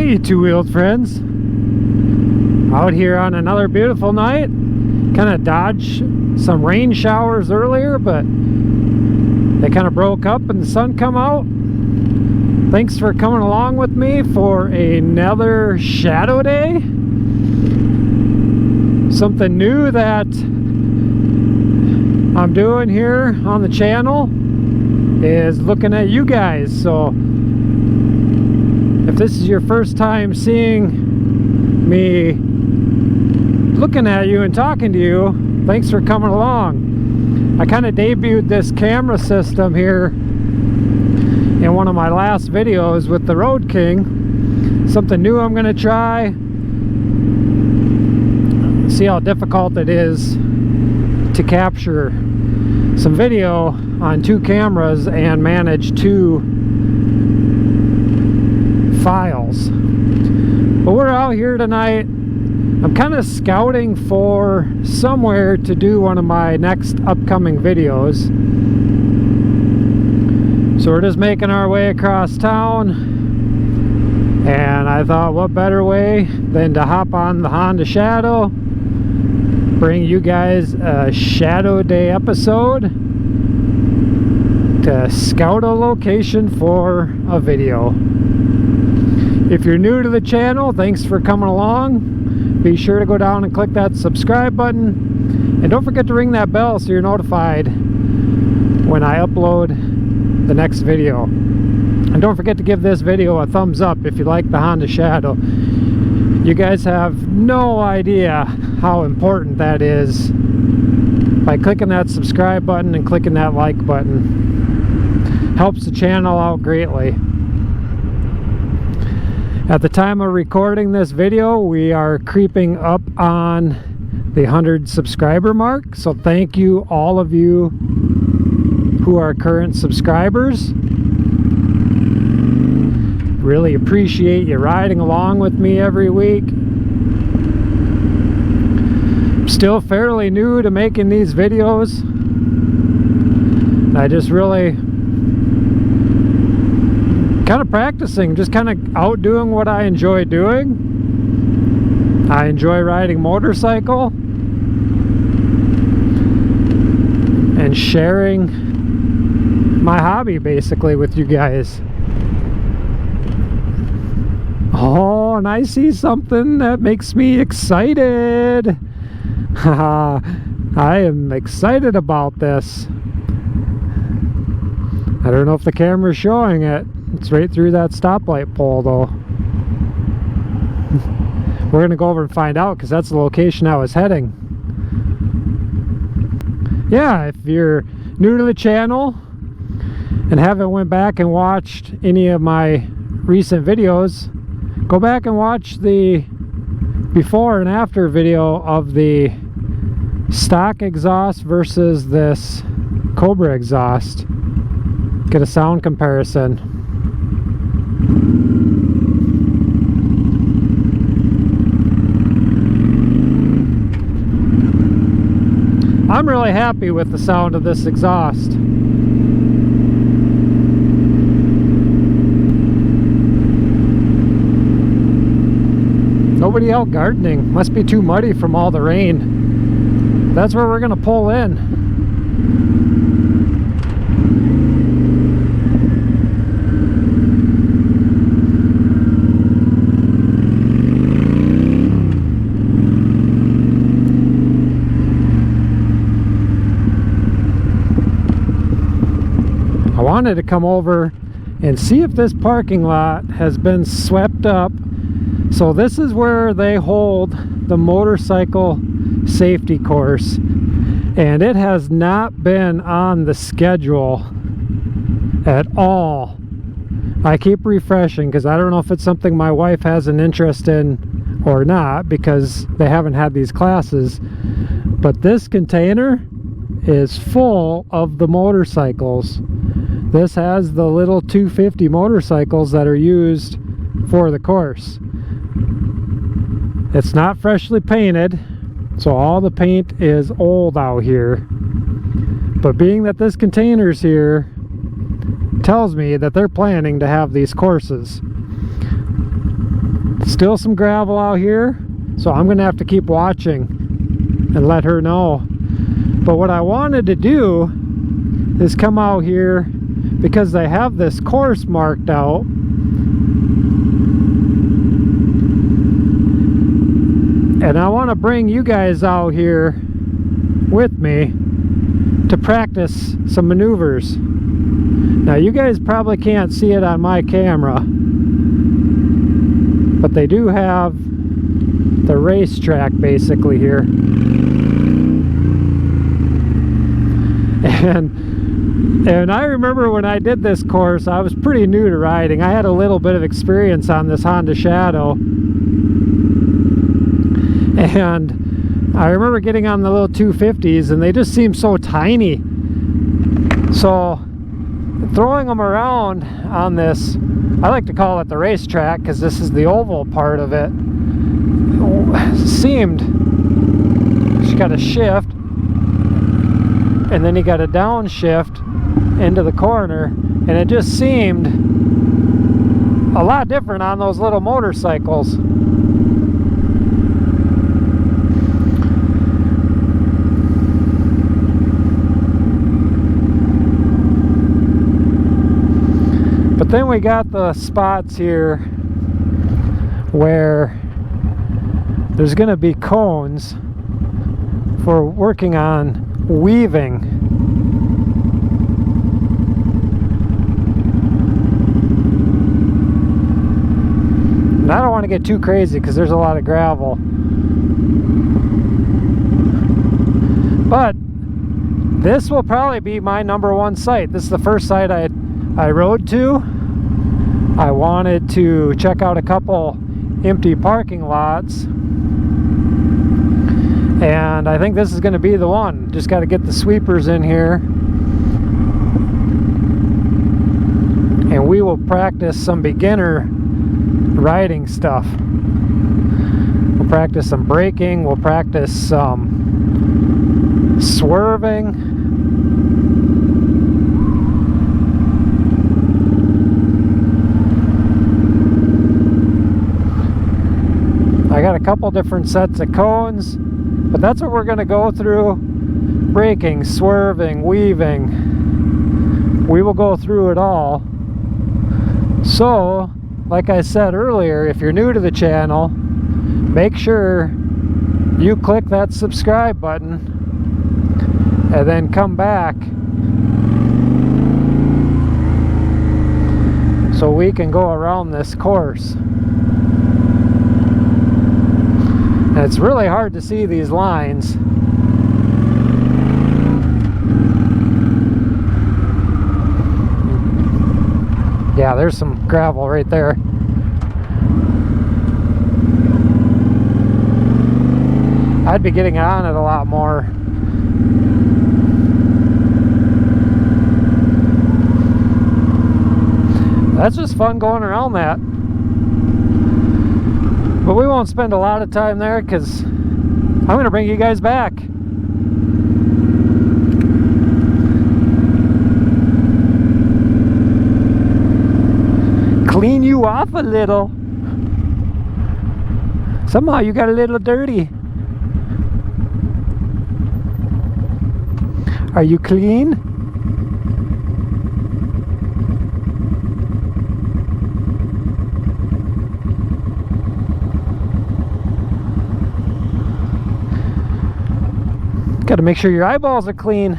Hey, two-wheeled friends, out here on another beautiful night. Kind of dodged some rain showers earlier, but they kind of broke up and the sun come out. Thanks for coming along with me for another shadow day. Something new that I'm doing here on the channel is looking at you guys. So if this is your first time seeing me looking at you and talking to you, thanks for coming along. I kind of debuted this camera system here in one of my last videos with the Road King. Something new I'm going to try. See how difficult it is to capture some video on two cameras and manage two files. But we're out here tonight. I'm kind of scouting for somewhere to do one of my next upcoming videos. So we're just making our way across town, and I thought what better way than to hop on the Honda Shadow, bring you guys a Shadow Day episode to scout a location for a video. If you're new to the channel, thanks for coming along. Be sure to go down and click that subscribe button, and don't forget to ring that bell so you're notified when I upload the next video. And don't forget to give this video a thumbs up if you like the Honda Shadow. You guys have no idea how important that is by clicking that subscribe button and clicking that like button. Helps the channel out greatly. At the time of recording this video, we are creeping up on the 100 subscriber mark. So thank you, all of you who are current subscribers. Really appreciate you riding along with me every week. I'm still fairly new to making these videos. I just really kind of practicing, just kind of out doing what I enjoy doing. I enjoy riding motorcycle and sharing my hobby basically with you guys. Oh, and I see something that makes me excited. I am excited about this. I don't know if the camera's showing it. It's right through that stoplight pole though. We're gonna go over and find out because that's the location I was heading. Yeah, if you're new to the channel and haven't went back and watched any of my recent videos, go back and watch the before and after video of the stock exhaust versus this Cobra exhaust. Get a sound comparison. I'm really happy with the sound of this exhaust. Nobody out gardening. Must be too muddy from all the rain. That's where we're gonna pull in. I wanted to come over and see if this parking lot has been swept up. So this is where they hold the motorcycle safety course, and it has not been on the schedule at all. I keep refreshing because I don't know if it's something my wife has an interest in or not, because they haven't had these classes. But this container is full of the motorcycles. This has the little 250 motorcycles that are used for the course. It's not freshly painted, so all the paint is old out here. But being that this container's here, tells me that they're planning to have these courses. Still some gravel out here, so I'm gonna have to keep watching and let her know. But what I wanted to do is come out here because they have this course marked out, and I want to bring you guys out here with me to practice some maneuvers. Now you guys probably can't see it on my camera, but they do have the racetrack basically here. And I remember when I did this course, I was pretty new to riding. I had a little bit of experience on this Honda Shadow. And I remember getting on the little 250s and they just seemed so tiny. So throwing them around on this, I like to call it the racetrack because this is the oval part of it, seemed, you got a shift and then you got a downshift into the corner, and it just seemed a lot different on those little motorcycles. But then we got the spots here where there's going to be cones for working on weaving. And I don't want to get too crazy because there's a lot of gravel. But this will probably be my #1 site. This is the first site I rode to. I wanted to check out a couple empty parking lots, and I think this is going to be the one. Just got to get the sweepers in here, and we will practice some beginner riding stuff. We'll practice some braking, we'll practice some swerving. I got a couple different sets of cones, but that's what we're going to go through. Braking, swerving, weaving. We will go through it all. So, like I said earlier, if you're new to the channel, make sure you click that subscribe button and then come back so we can go around this course. And it's really hard to see these lines. Yeah, there's some gravel right there. I'd be getting on it a lot more. That's just fun going around that. But we won't spend a lot of time there because I'm going to bring you guys back. Clean you off a little. Somehow you got a little dirty. Are you clean? Got to make sure your eyeballs are clean.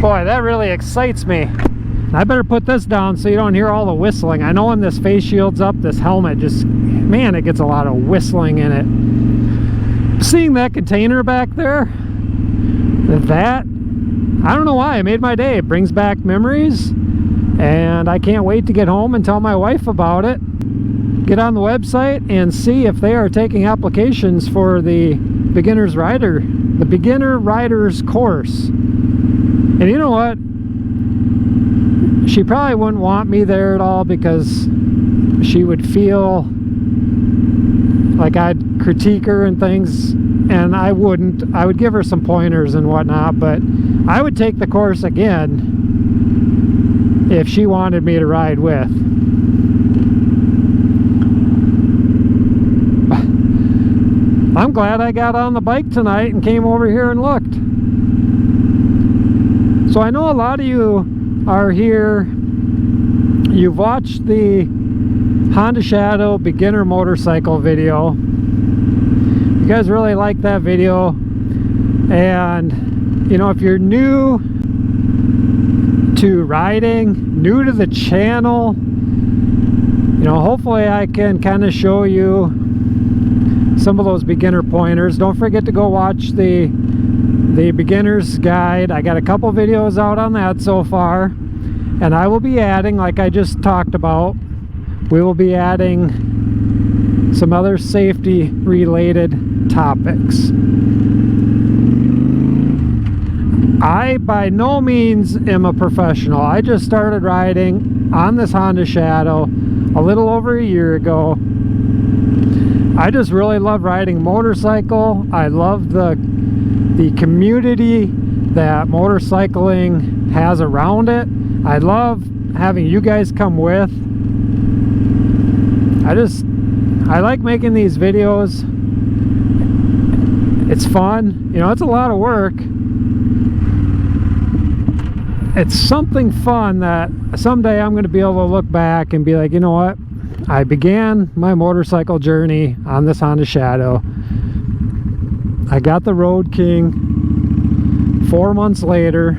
Boy, that really excites me. I better put this down so you don't hear all the whistling. I know when this face shield's up, this helmet just, man, it gets a lot of whistling in it. Seeing that container back there, that, I don't know why, it made my day. It brings back memories, and I can't wait to get home and tell my wife about it. Get on the website and see if they are taking applications for the beginner riders course. And you know what? She probably wouldn't want me there at all because she would feel like I'd critique her and things. and I wouldn't. I would give her some pointers and whatnot, but I would take the course again if she wanted me to ride with. I'm glad I got on the bike tonight and came over here and looked. So I know a lot of you are here. You've watched the Honda Shadow beginner motorcycle video. You guys really like that video. And you know, if you're new to riding, new to the channel, you know, hopefully I can kind of show you some of those beginner pointers. Don't forget to go watch the beginner's guide. I got a couple videos out on that so far, and I will be adding, like I just talked about, we will be adding some other safety related topics. I by no means am a professional. I just started riding on this Honda Shadow a little over a year ago. I just really love riding motorcycle. I love the community that motorcycling has around it. I love having you guys come with. I like making these videos. It's fun. You know, it's a lot of work. It's something fun that someday I'm going to be able to look back and be like, you know what? I began my motorcycle journey on this Honda Shadow. I got the Road King 4 months later.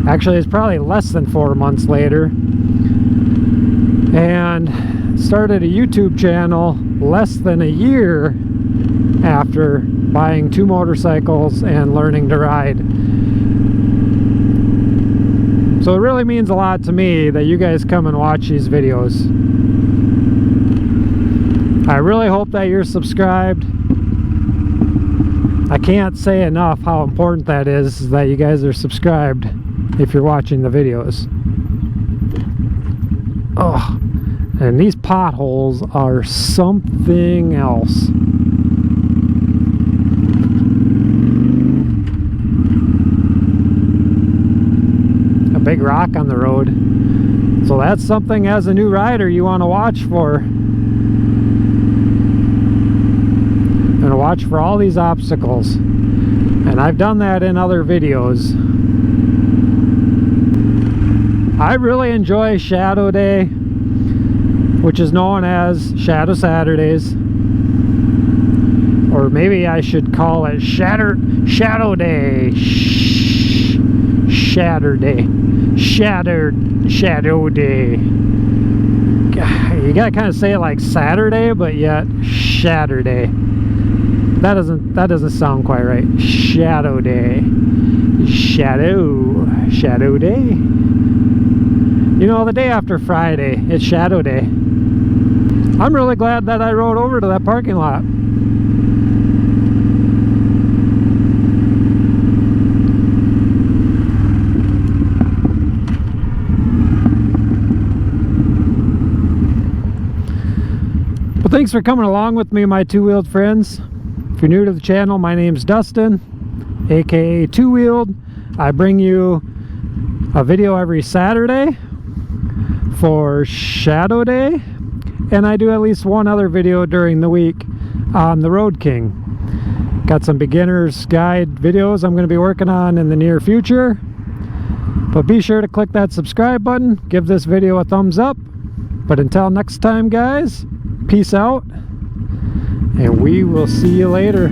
Actually, it's probably less than 4 months later. And started a YouTube channel less than a year after buying 2 motorcycles and learning to ride. So it really means a lot to me that you guys come and watch these videos. I really hope that you're subscribed. I can't say enough how important that is, that you guys are subscribed if you're watching the videos. Oh, and these potholes are something else. Big rock on the road, so that's something as a new rider you want to watch for. And watch for all these obstacles, and I've done that in other videos. I really enjoy Shadowday, which is known as Shadow Saturdays, or maybe I should call it Shadowday. Shadowday. You gotta kind of say it like Saturday, but yet Shadowday. That doesn't sound quite right. Shadowday. Shadowday. You know, the day after Friday, it's Shadowday. I'm really glad that I rode over to that parking lot. Thanks for coming along with me, my two-wheeled friends. If you're new to the channel, my name's Dustin, aka Two-Wheeled. I bring you a video every Saturday for Shadowday, and I do at least one other video during the week on the Road King. Got some beginner's guide videos I'm going to be working on in the near future. But be sure to click that subscribe button, give this video a thumbs up. But until next time, guys, peace out, and we will see you later.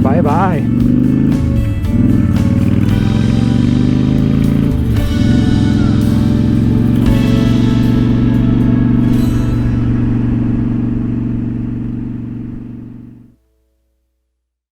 Bye-bye.